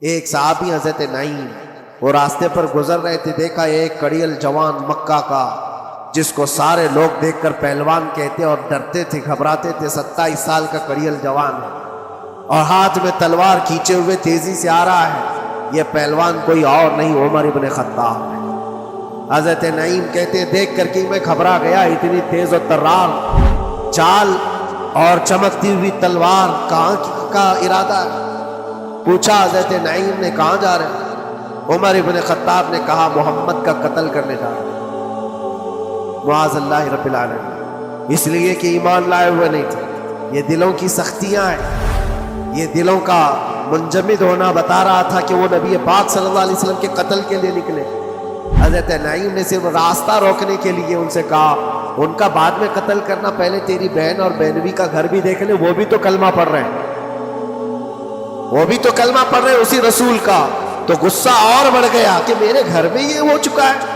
ایک صحابی حضرت نعیم وہ راستے پر گزر رہے تھے، دیکھا ایک کڑیل جوان مکہ کا جس کو سارے لوگ دیکھ کر پہلوان کہتے اور ڈرتے تھے، گھبراتے تھے۔ 27 سال کا کڑیل جوان ہے اور ہاتھ میں تلوار کھینچے ہوئے تیزی سے آ رہا ہے۔ یہ پہلوان کوئی اور نہیں، عمر ابن خطاب ہے۔ حضرت نعیم کہتے دیکھ کر کہ میں گھبرا گیا، اتنی تیز و ترار چال اور چمکتی ہوئی تلوار، کہاں کا ارادہ ہے؟ پوچھا حضرت نعیم نے، کہاں جا رہے ہیں؟ عمر ابن خطاب نے کہا محمد کا قتل کرنے جا رہے ہیں۔ معاذ اللہ رب العالمین، اس لیے کہ ایمان لائے ہوئے نہیں تھے۔ یہ دلوں کی سختیاں ہیں، یہ دلوں کا منجمد ہونا بتا رہا تھا کہ وہ نبی پاک صلی اللہ علیہ وسلم کے قتل کے لیے نکلے۔ حضرت نعیم نے صرف راستہ روکنے کے لیے ان سے کہا ان کا بعد میں قتل کرنا، پہلے تیری بہن اور بہنوی کا گھر بھی دیکھ لیں، وہ بھی تو کلمہ پڑھ رہے ہیں، وہ بھی تو کلمہ پڑھ رہے ہیں اسی رسول کا۔ تو غصہ اور بڑھ گیا کہ میرے گھر میں یہ ہو چکا ہے،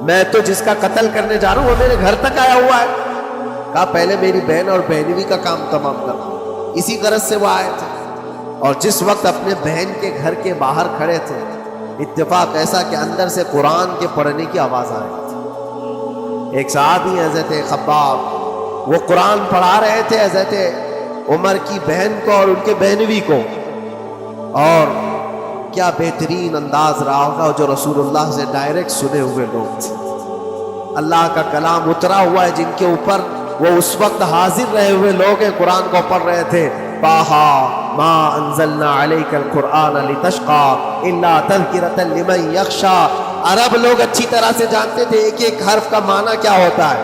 میں تو جس کا قتل کرنے جا رہا ہوں وہ میرے گھر تک آیا ہوا ہے۔ کہا پہلے میری بہن اور بہنوی کا کام تمام کرنا۔ اسی غرض سے وہ آئے تھے، اور جس وقت اپنے بہن کے گھر کے باہر کھڑے تھے، اتفاق ایسا کہ اندر سے قرآن کے پڑھنے کی آواز آ رہی تھی۔ ایک صحابی حضرت خباب وہ قرآن پڑھا رہے تھے حضرت عمر کی بہن کو اور ان کے بہنوی کو، اور کیا بہترین انداز رہا ہوگا جو رسول اللہ سے ڈائریکٹ سنے ہوئے لوگ تھے۔ اللہ کا کلام اترا ہوا ہے جن کے اوپر، وہ اس وقت حاضر رہے ہوئے لوگ ہیں، قرآن کو پڑھ رہے تھے۔ طٰہٰ ما انزلنا علیک القرآن لتشقی الا تذکرۃ لمن یخشی۔ عرب لوگ اچھی طرح سے جانتے تھے ایک ایک حرف کا معنی کیا ہوتا ہے،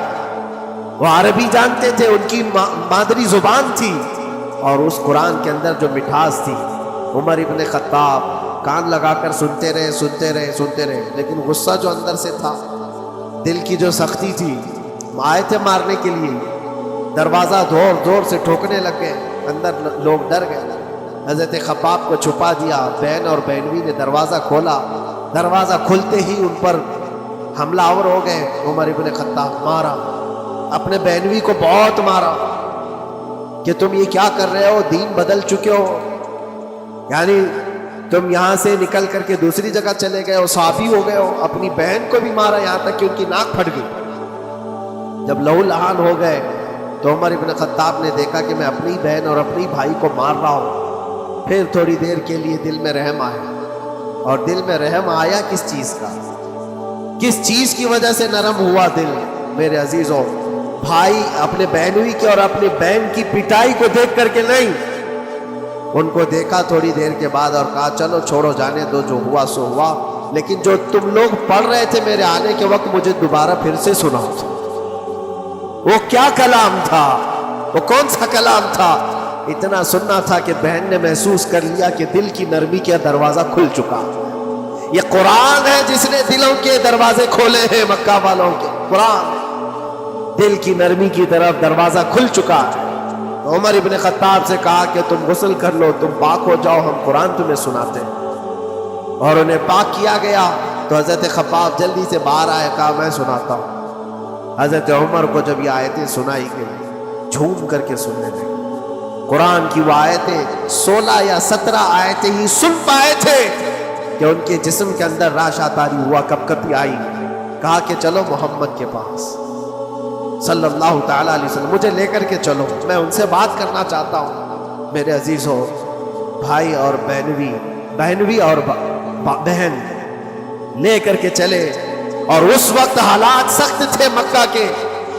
وہ عربی جانتے تھے، ان کی مادری زبان تھی، اور اس قرآن کے اندر جو مٹھاس تھی۔ عمر ابن خطاب کان لگا کر سنتے رہے سنتے رہے سنتے رہے، لیکن غصہ جو اندر سے تھا، دل کی جو سختی تھی، آئے تھے مارنے کے لیے، دروازہ زور زور سے ٹھوکنے لگ گئے، اندر لوگ ڈر گئے۔ حضرت خباب کو چھپا دیا، بہن اور بہنوی نے دروازہ کھولا، دروازہ کھلتے ہی ان پر حملہ آور ہو گئے۔ عمر ابن خطاب مارا، اپنے بہنوی کو بہت مارا کہ تم یہ کیا کر رہے ہو، دین بدل چکے ہو، یعنی تم یہاں سے نکل کر کے دوسری جگہ چلے گئے ہو، صحابی ہو گئے ہو۔ اپنی بہن کو بھی مارا، یہاں تک کہ ان کی ناک پھٹ گئی۔ جب لہو لہان ہو گئے تو عمر ابن خطاب نے دیکھا کہ میں اپنی بہن اور اپنی بھائی کو مار رہا ہوں۔ پھر تھوڑی دیر کے لیے دل میں رحم آیا، اور دل میں رحم آیا کس چیز کا، کس چیز کی وجہ سے نرم ہوا دل؟ میرے عزیزوں، بھائی اپنے بہنوئی کی اور اپنی بہن کی پٹائی کو دیکھ کر کے نہیں، ان کو دیکھا تھوڑی دیر کے بعد اور کہا چلو چھوڑو، جانے دو، جو ہوا سو ہوا، لیکن جو تم لوگ پڑھ رہے تھے میرے آنے کے وقت مجھے دوبارہ پھر سے سناؤ۔ وہ کیا کلام تھا، وہ کون سا کلام تھا؟ اتنا سننا تھا کہ بہن نے محسوس کر لیا کہ دل کی نرمی کا دروازہ کھل چکا۔ یہ قرآن ہے جس نے دلوں کے دروازے کھولے ہیں، مکہ والوں کے قرآن، دل کی نرمی کی طرف دروازہ کھل چکا ہے۔ عمر ابن خطاب سے کہا کہ تم غسل کر لو، تم پاک ہو جاؤ، ہم قرآن تمہیں سناتے ہیں، اور انہیں پاک کیا گیا۔ تو حضرت خباب جلدی سے باہر آئے، کہا میں سناتا ہوں۔ حضرت عمر کو جب یہ آیتیں سنائی گئی، جھوم کر کے سننے لگے۔ قرآن کی وہ آیتیں 16 یا 17 آیتیں ہی سن پائے تھے کہ ان کے جسم کے اندر راشا تاری ہوا، کپ کپی آئی۔ کہا کہ چلو محمد کے پاس صلی اللہ تعالیٰ علیہ وسلم، مجھے لے کر کے چلو، میں ان سے بات کرنا چاہتا ہوں۔ میرے عزیزوں، بھائی اور بہنوی اور بہن لے کر کے چلے، اور اس وقت حالات سخت تھے مکہ کے۔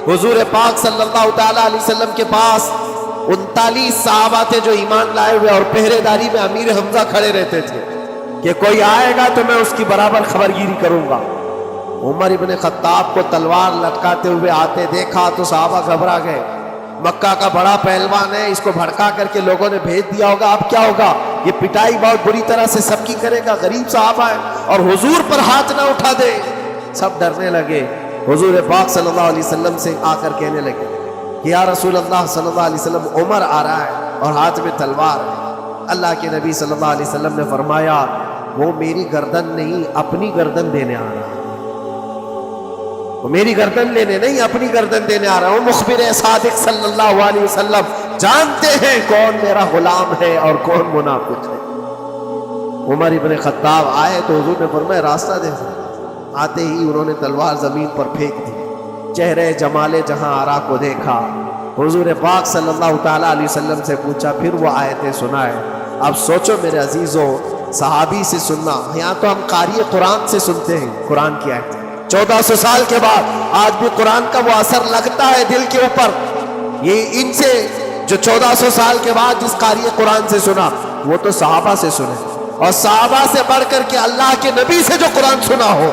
حضور پاک صلی اللہ تعالیٰ علیہ وسلم کے پاس 39 صحابہ تھے جو ایمان لائے ہوئے، اور پہرے داری میں امیر حمزہ کھڑے رہتے تھے کہ کوئی آئے گا تو میں اس کی برابر خبرگیری کروں گا۔ عمر ابن خطاب کو تلوار لٹکاتے ہوئے آتے دیکھا تو صحابہ گھبرا گئے، مکہ کا بڑا پہلوان ہے، اس کو بھڑکا کر کے لوگوں نے بھیج دیا ہوگا، اب کیا ہوگا؟ یہ پٹائی بہت بری طرح سے سب کی کرے گا، غریب صحابہ ہے، اور حضور پر ہاتھ نہ اٹھا دے۔ سب ڈرنے لگے۔ حضور پاک صلی اللہ علیہ وسلم سے آ کر کہنے لگے کہ یا رسول اللہ صلی اللہ علیہ وسلم، عمر آ رہا ہے اور ہاتھ میں تلوار ہے۔ اللہ کے نبی صلی اللہ علیہ وسلم نے فرمایا وہ میری گردن نہیں، اپنی گردن دینے آ رہا ہے، وہ میری گردن لینے نہیں، اپنی گردن دینے آ رہا ہوں۔ مخبر صادق صلی اللہ علیہ وسلم جانتے ہیں کون میرا غلام ہے اور کون منافق ہے۔ عمر ابن خطاب آئے تو حضور نے فرمایا راستہ دے. آتے ہی انہوں نے تلوار زمین پر پھینک دی. چہرے جمال جہاں آرا کو دیکھا. حضور پاک صلی اللہ تعالیٰ علیہ وسلم سے پوچھا پھر وہ آیتیں سنائے. اب سوچو میرے عزیزوں، صحابی سے سننا، یہاں تو ہم قاری قرآن سے سنتے ہیں قرآن کی آیت. 1400 سال کے بعد آج بھی قرآن کا وہ اثر لگتا ہے دل کے اوپر. یہ ان سے جو 1400 سال کے بعد جس قاری قرآن سے سنا وہ تو صحابہ سے سنے، اور صحابہ سے بڑھ کر کے اللہ کے نبی سے جو قرآن سنا ہو،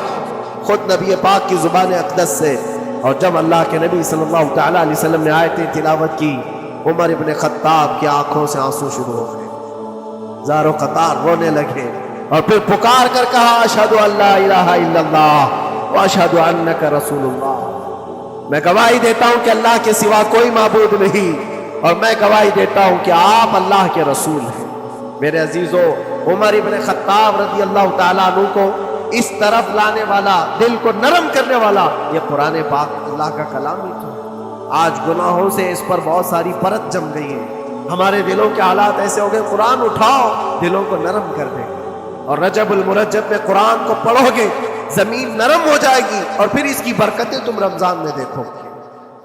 خود نبی پاک کی زبان اقدس سے. اور جب اللہ کے نبی صلی اللہ تعالیٰ علیہ وسلم نے آیتیں تلاوت کی، عمر ابن خطاب کی آنکھوں سے آنسو شروع ہو گئے. زارو قطار رونے لگے اور پھر پکار کر کہا اشہد ان لا الہ الا اللہ واشہد انک رسول اللہ. میں گواہی دیتا ہوں کہ اللہ کے سوا کوئی معبود نہیں، اور میں گواہی دیتا ہوں کہ آپ اللہ کے رسول ہیں. میرے عزیزو، عمر ابن خطاب رضی اللہ تعالیٰ عنہ کو اس طرف لانے والا، دل کو نرم کرنے والا، یہ قرآن پاک اللہ کا کلام ہی تھا. آج گناہوں سے اس پر بہت ساری پرت جم گئی ہے. ہمارے دلوں کے حالات ایسے ہو گئے، قرآن اٹھاؤ دلوں کو نرم کر دے. اور رجب المرجب میں قرآن کو پڑھو گے زمین نرم ہو جائے گی، اور پھر اس کی برکتیں تم رمضان میں دیکھو.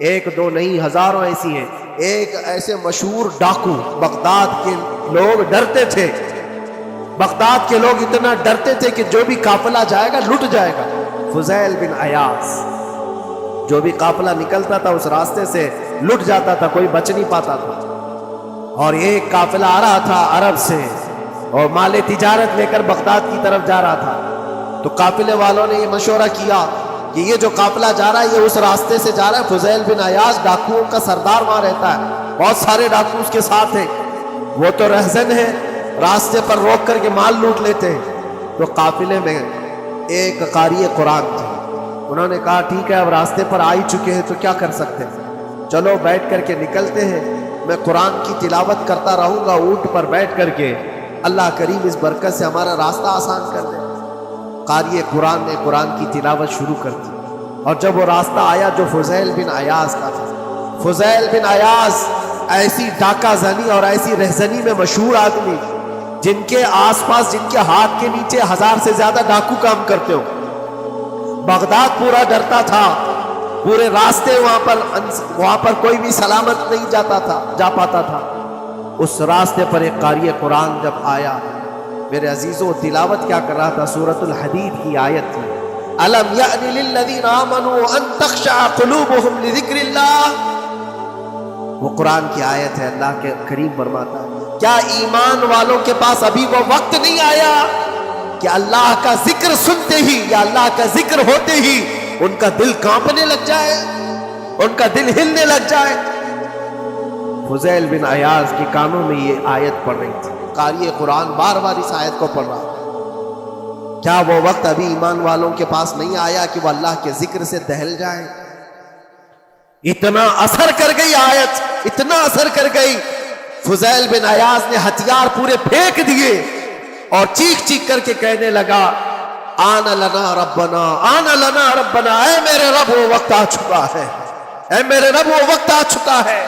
ایک دو نہیں، ہزاروں ایسی ہیں. ایک ایسے مشہور ڈاکو، بغداد کے لوگ ڈرتے تھے. بغداد کے لوگ اتنا ڈرتے تھے کہ جو بھی قافلہ جائے گا لٹ جائے گا. فضیل بن عیاض، جو بھی قافلہ نکلتا تھا اس راستے سے لٹ جاتا تھا، کوئی بچ نہیں پاتا تھا. اور ایک قافلہ آ رہا تھا عرب سے اور مال تجارت لے کر بغداد کی طرف جا رہا تھا. تو قافلے والوں نے یہ مشورہ کیا کہ یہ جو قافلہ جا رہا ہے یہ اس راستے سے جا رہا ہے. فضیل بن عیاض ڈاکوؤں کا سردار وہاں رہتا ہے، بہت سارے ڈاکو اس کے ساتھ ہیں، وہ تو رہزن ہے، راستے پر روک کر کے مال لوٹ لیتے ہیں. تو قافلے میں ایک قاری قرآن تھے. انہوں نے کہا ٹھیک ہے اب راستے پر آ ہی چکے ہیں تو کیا کر سکتے ہیں، چلو بیٹھ کر کے نکلتے ہیں. میں قرآن کی تلاوت کرتا رہوں گا اونٹ پر بیٹھ کر کے، اللہ کریم اس برکت سے ہمارا راستہ آسان کر دے. قاری قرآن نے قرآن کی تلاوت شروع کر دی. اور جب وہ راستہ آیا جو فضیل بن عیاض کا تھا، فضیل بن عیاض ایسی ڈاکہ زنی اور ایسی رہزنی میں مشہور آدمی، جن کے آس پاس، جن کے ہاتھ کے نیچے 1000 سے زیادہ ڈاکو کام کرتے ہو. بغداد پورا ڈرتا تھا، پورے راستے وہاں پر کوئی بھی سلامت نہیں جا پاتا تھا. اس راستے پر ایک قاری قرآن جب آیا، میرے عزیزوں تلاوت کیا کر رہا تھا؟ سورۃ الحدید کی آیت تھی، الم یأن للذین آمنوا ان تخشع قلوبهم لذکر اللہ. وہ قرآن کی آیت ہے. اللہ کے کریم فرماتا ہے کیا ایمان والوں کے پاس ابھی وہ وقت نہیں آیا کہ اللہ کا ذکر سنتے ہی یا اللہ کا ذکر ہوتے ہی ان کا دل کانپنے لگ جائے، ان کا دل ہلنے لگ جائے. فضیل بن عیاض کے کانوں میں یہ آیت پڑھ رہی تھی. قاری قرآن بار بار اس آیت کو پڑھ رہا تھا. کیا وہ وقت ابھی ایمان والوں کے پاس نہیں آیا کہ وہ اللہ کے ذکر سے دہل جائیں؟ اتنا اثر کر گئی آیت، اتنا اثر کر گئی. فضیل بن عیاض نے ہتھیار پورے پھینک دیے اور چیخ چیخ کر کے کہنے لگا آنا لنا ربنا، آنا لنا ربنا، اے میرے رب وہ وقت آ چکا ہے، اے میرے رب وہ وقت آ چکا ہے.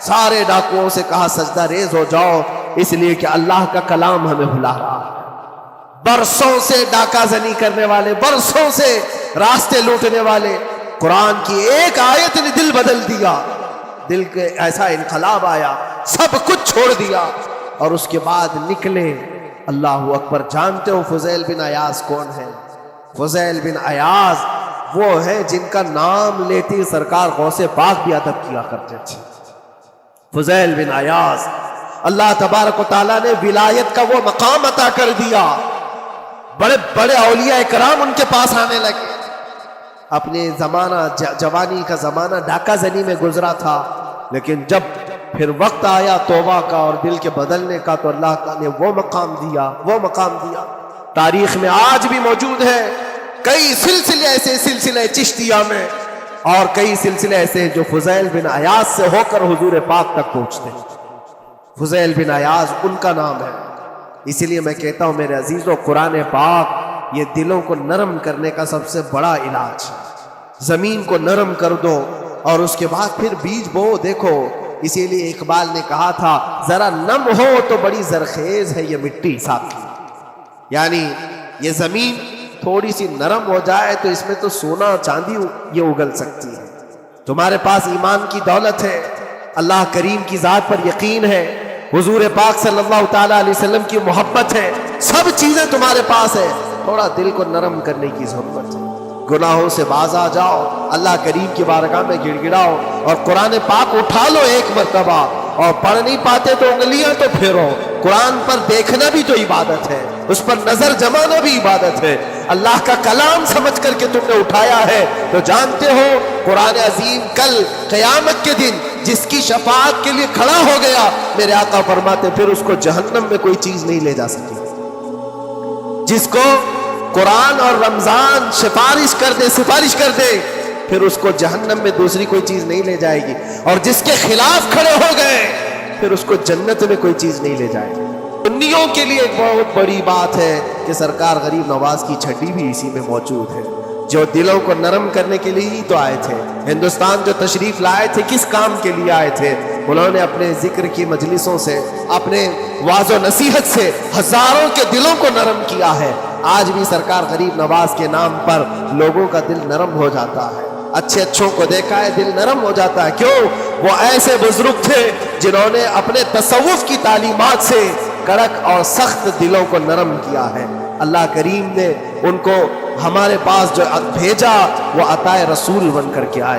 سارے ڈاکوؤں سے کہا سجدہ ریز ہو جاؤ، اس لیے کہ اللہ کا کلام ہمیں بلا رہا ہے. برسوں سے ڈاکہ زنی کرنے والے، برسوں سے راستے لوٹنے والے، قرآن کی ایک آیت نے دل بدل دیا. دل کے ایسا انقلاب آیا، سب کچھ چھوڑ دیا اور اس کے بعد نکلے. اللہ اکبر. جانتے ہو فضیل بن عیاض کون ہے؟ فضیل بن عیاض وہ ہے جن کا نام لیتی سرکار غوث پاک بھی ادب کیا کرتے تھے. فضیل بن عیاض اللہ تبارک و تعالیٰ نے ولایت کا وہ مقام عطا کر دیا. بڑے بڑے اولیاء کرام ان کے پاس آنے لگے. اپنے زمانہ جوانی کا زمانہ ڈاکہ زنی میں گزرا تھا، لیکن جب پھر وقت آیا توبہ کا اور دل کے بدلنے کا تو اللہ تعالیٰ نے وہ مقام دیا، وہ مقام دیا. تاریخ میں آج بھی موجود ہے کئی سلسلے ایسے، سلسلے چشتیہ میں، اور کئی سلسلے ایسے جو فضیل بن عیاض سے ہو کر حضور پاک تک پہنچتے ہیں. فضیل بن عیاض ان کا نام ہے. اسی لیے میں کہتا ہوں میرے عزیزوں، قرآن پاک یہ دلوں کو نرم کرنے کا سب سے بڑا علاج. زمین کو نرم کر دو اور اس کے بعد پھر بیج بو. دیکھو اسی لیے اقبال نے کہا تھا ذرا نم ہو تو بڑی زرخیز ہے یہ مٹی ساتھی. یعنی یہ زمین تھوڑی سی نرم ہو جائے تو اس میں تو سونا چاندی یہ اگل سکتی ہے. تمہارے پاس ایمان کی دولت ہے، اللہ کریم کی ذات پر یقین ہے، حضور پاک صلی اللہ تعالیٰ علیہ وسلم کی محبت ہے، سب چیزیں تمہارے پاس ہے، تھوڑا دل کو نرم کرنے کی ضرورت ہے. گناہوں سے باز آ جاؤ، اللہ کریم کی بارگاہ میں گڑ گڑاؤ اور قرآن پاک اٹھا لو ایک مرتبہ. اور پڑھ نہیں پاتے تو انگلیاں تو پھیرو. قرآن پر دیکھنا بھی تو عبادت ہے، اس پر نظر جمانا بھی عبادت ہے. اللہ کا کلام سمجھ کر کے تم نے اٹھایا ہے تو جانتے ہو قرآن عظیم کل قیامت کے دن جس کی شفاعت کے لیے کھڑا ہو گیا، میرے آقا فرماتے پھر اس کو جہنم میں کوئی چیز نہیں لے جا سکتی. جس کو قرآن اور رمضان سفارش کر دے پھر اس کو جہنم میں دوسری کوئی چیز نہیں لے جائے گی. اور جس کے خلاف کھڑے ہو گئے پھر اس کو جنت میں کوئی چیز نہیں لے جائے گی. سنیوں کے لیے ایک بہت بڑی بات ہے کہ سرکار غریب نواز کی چھٹی بھی اسی میں موجود ہے، جو دلوں کو نرم کرنے کے لیے ہی تو آئے تھے. ہندوستان جو تشریف لائے تھے کس کام کے لیے آئے تھے؟ انہوں نے اپنے ذکر کی مجلسوں سے، اپنے واعظ و نصیحت سے ہزاروں کے دلوں کو نرم کیا ہے. آج بھی سرکار غریب نواز کے نام پر لوگوں کا دل نرم ہو جاتا ہے. اچھے اچھوں کو دیکھا ہے دل نرم ہو جاتا ہے. کیوں؟ وہ ایسے بزرگ تھے جنہوں نے اپنے تصوف کی تعلیمات سے کڑک اور سخت دلوں کو نرم کیا ہے. اللہ کریم نے ان کو ہمارے پاس جو بھیجا وہ عطائے رسول بن کر کے آئے.